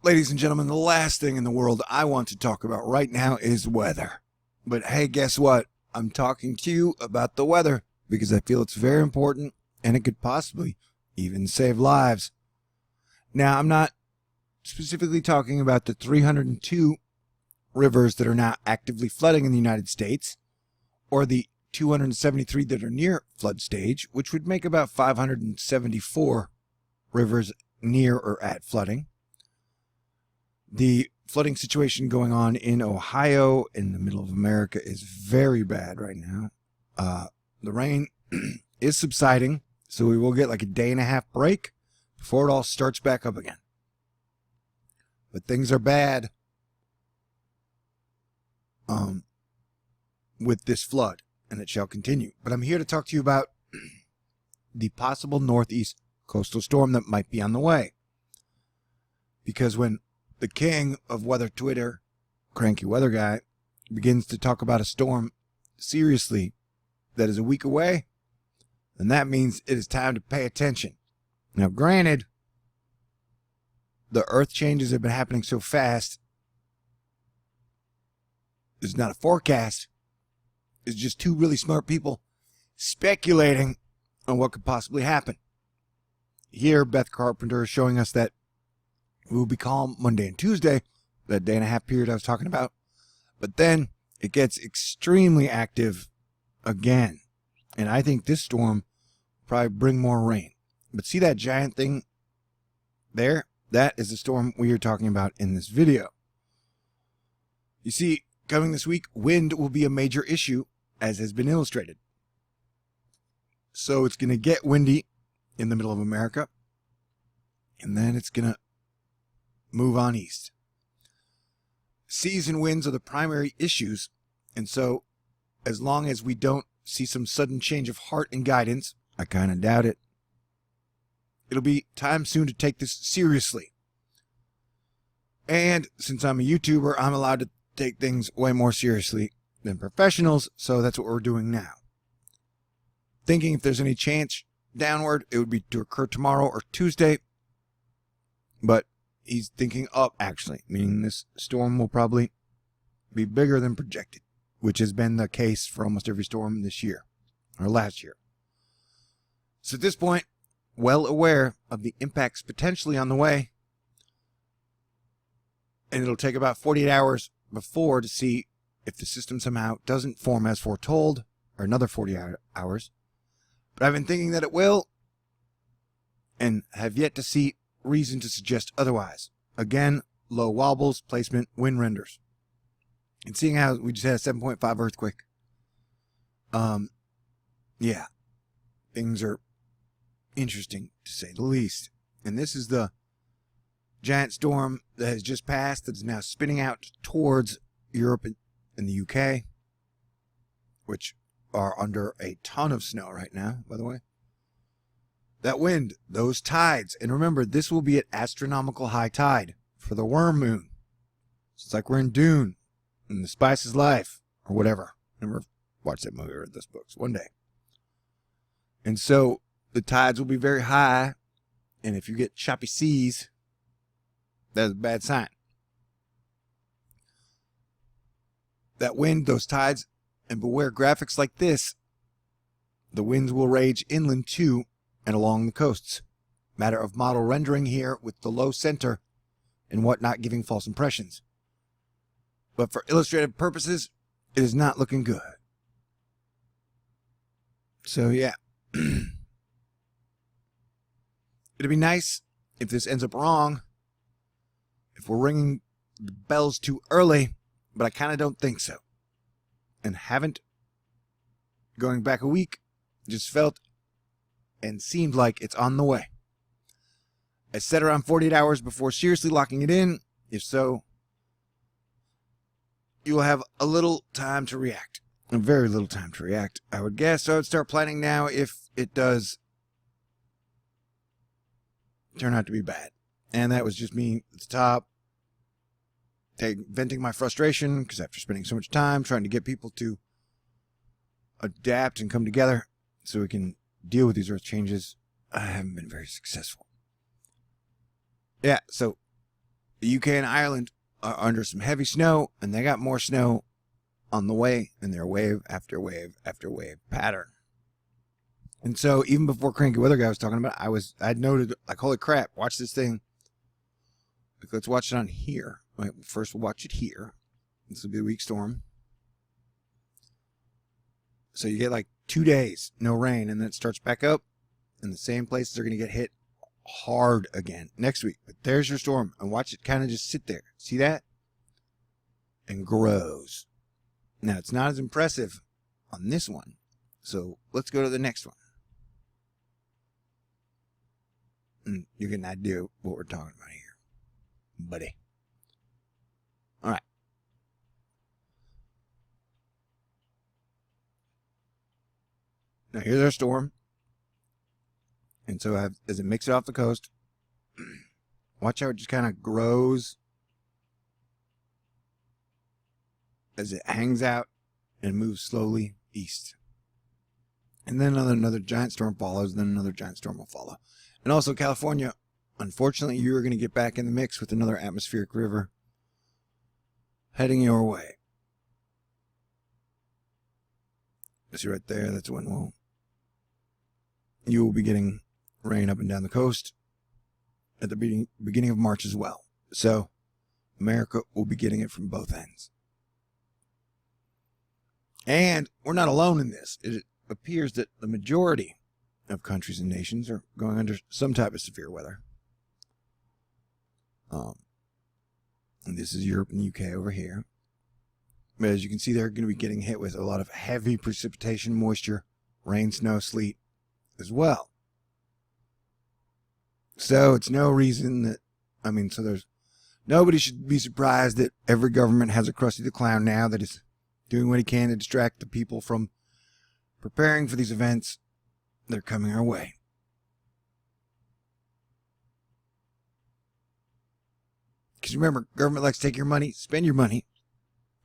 Ladies and gentlemen, the last thing in the world I want to talk about right now is weather. But hey, guess what? I'm talking to you about the weather because I feel it's very important and it could possibly even save lives. Now, I'm not specifically talking about the 302 rivers that are now actively flooding in the United States, or the 273 that are near flood stage, which would make about 574 rivers near or at flooding. The flooding situation going on in Ohio, in the middle of America, is very bad right now. The rain is subsiding, so we will get like a day-and-a-half break before it all starts back up again. But things are bad with this flood, and it shall continue. But I'm here to talk to you about the possible northeast coastal storm that might be on the way. Because when the king of weather Twitter, Cranky Weather Guy, begins to talk about a storm seriously that is a week away, then that means it is time to pay attention. Now, granted, the earth changes have been happening so fast, it's not a forecast. It's just two really smart people speculating on what could possibly happen. Here, Beth Carpenter is showing us that it will be calm Monday and Tuesday, that day-and-a-half period I was talking about. But then it gets extremely active again. And I think this storm will probably bring more rain. But see that giant thing there? That is the storm we are talking about in this video. You see, coming this week, wind will be a major issue, as has been illustrated. So it's going to get windy in the middle of America, and then it's going to move on east. Seas and winds are the primary issues, and so as long as we don't see some sudden change of heart and guidance, I kind of doubt it, it'll be time soon to take this seriously. And since I'm a YouTuber, I'm allowed to take things way more seriously than professionals, so that's what we're doing now. Thinking if there's any chance downward, it would be to occur tomorrow or Tuesday, but he's thinking up, actually, meaning this storm will probably be bigger than projected, which has been the case for almost every storm this year, or last year. So at this point, well aware of the impacts potentially on the way, and it'll take about 48 hours before to see if the system somehow doesn't form as foretold, or another 40 hours. But I've been thinking that it will, and have yet to see reason to suggest otherwise. Again, low wobbles, placement, wind renders. And seeing how we just had a 7.5 earthquake, yeah, things are interesting to say the least. And this is the giant storm that has just passed, that is now spinning out towards Europe and the UK, which are under a ton of snow right now, by the way. That wind, those tides, and remember, this will be at astronomical high tide for the worm moon. So it's like we're in Dune, in The Spice is Life, or whatever. Remember, watch that movie or read those books one day. And so the tides will be very high, and if you get choppy seas, that's a bad sign. That wind, those tides, and beware graphics like this, the winds will rage inland too, and along the coasts. Matter of model rendering here with the low center and whatnot, giving false impressions. But for illustrative purposes, it is not looking good. So yeah. It'd be nice if this ends up wrong, if we're ringing the bells too early, but I kind of don't think so. And haven't, going back a week, just felt and seemed like it's on the way. I set around 48 hours before seriously locking it in. If so, you will have a little time to react. A very little time to react, I would guess. So I would start planning now if it does turn out to be bad. And that was just me at the top, venting my frustration, because after spending so much time trying to get people to adapt and come together so we can deal with these earth changes, I haven't been very successful. Yeah, so the UK and Ireland are under some heavy snow, and they got more snow on the way in their wave after wave after wave pattern. And so even before Cranky Weather Guy was talking about it, I'd noted, like, holy crap, watch this thing. Like, let's watch it on here. Right, first we'll watch it here. This will be a weak storm. So you get like 2 days, no rain, and then it starts back up. And the same places are going to get hit hard again next week. But there's your storm. And watch it kind of just sit there. See that? And grows. Now, it's not as impressive on this one. So let's go to the next one. And you get an idea what we're talking about here, buddy. All right. Now, here's our storm. And so as it makes it off the coast, watch how it just kind of grows as it hangs out and moves slowly east. And then another giant storm follows, then another giant storm will follow. And also California, unfortunately, you're going to get back in the mix with another atmospheric river heading your way. See right there, that's when you will be getting rain up and down the coast at the beginning of March as well. So America will be getting it from both ends. And we're not alone in this. It appears that the majority of countries and nations are going under some type of severe weather. And this is Europe and the UK over here. But as you can see, they're going to be getting hit with a lot of heavy precipitation, moisture, rain, snow, sleet as well. So it's no reason that, nobody should be surprised that every government has a Krusty the Clown now that is doing what he can to distract the people from preparing for these events that are coming our way. Because remember, government likes to take your money, spend your money,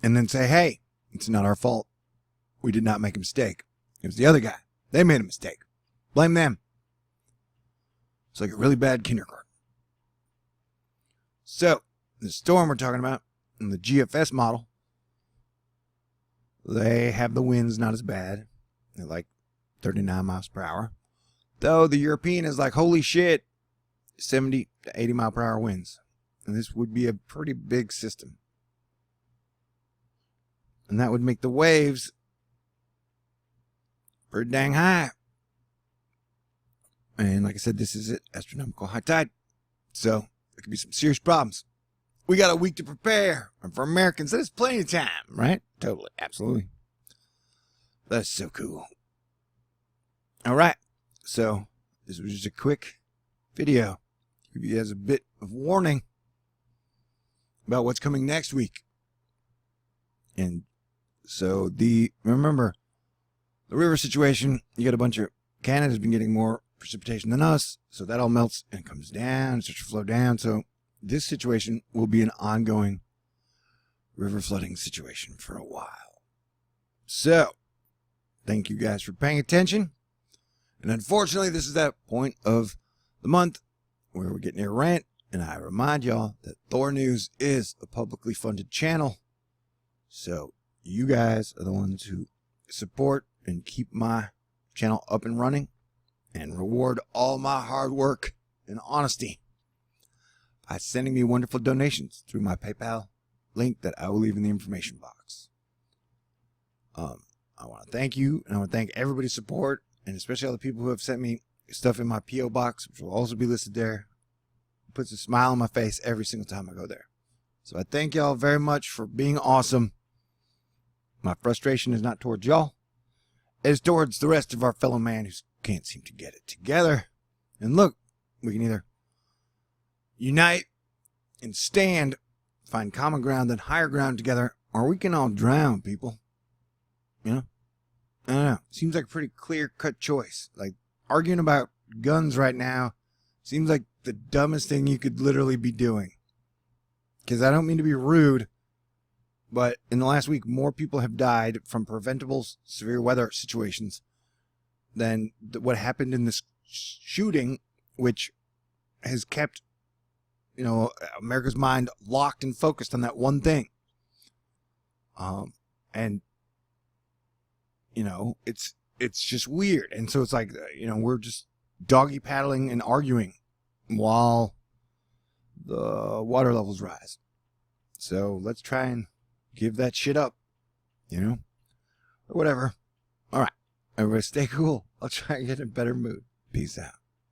and then say, hey, it's not our fault. We did not make a mistake. It was the other guy. They made a mistake. Blame them. It's like a really bad kindergarten. So, the storm we're talking about, in the GFS model, they have the winds not as bad. They're like 39 miles per hour. Though the European is like, holy shit, 70 to 80 mile per hour winds. And this would be a pretty big system. And that would make the waves pretty dang high. And like I said, this is it, astronomical high tide. So there could be some serious problems. We got a week to prepare. And for Americans, that is plenty of time, right? Totally, absolutely. That's so cool. All right. So this was just a quick video to give you guys a bit of warning about what's coming next week. And so remember, the river situation, you got a bunch of, Canada's been getting more precipitation than us, so that all melts and comes down, starts to flow down. So this situation will be an ongoing river flooding situation for a while. So, thank you guys for paying attention. And unfortunately, this is that point of the month where we're getting a rant. And I remind y'all that THORNEWS is a publicly funded channel. So you guys are the ones who support and keep my channel up and running and reward all my hard work and honesty by sending me wonderful donations through my PayPal link that I will leave in the information box. I want to thank you, and I want to thank everybody's support, and especially all the people who have sent me stuff in my P.O. box, which will also be listed there. It puts a smile on my face every single time I go there. So I thank y'all very much for being awesome. My frustration is not towards y'all. It's towards the rest of our fellow man who can't seem to get it together. And look, we can either unite and stand, find common ground and higher ground together, or we can all drown, people. You know? I don't know. Seems like a pretty clear-cut choice. Like, arguing about guns right now seems like the dumbest thing you could literally be doing. Because I don't mean to be rude, but in the last week, more people have died from preventable severe weather situations than what happened in this shooting, which has kept America's mind locked and focused on that one thing. And it's just weird. And so it's like, we're just doggy paddling and arguing while the water levels rise. So let's try and give that shit up, or whatever. All right. Everybody stay cool. I'll try and get in a better mood. Peace out.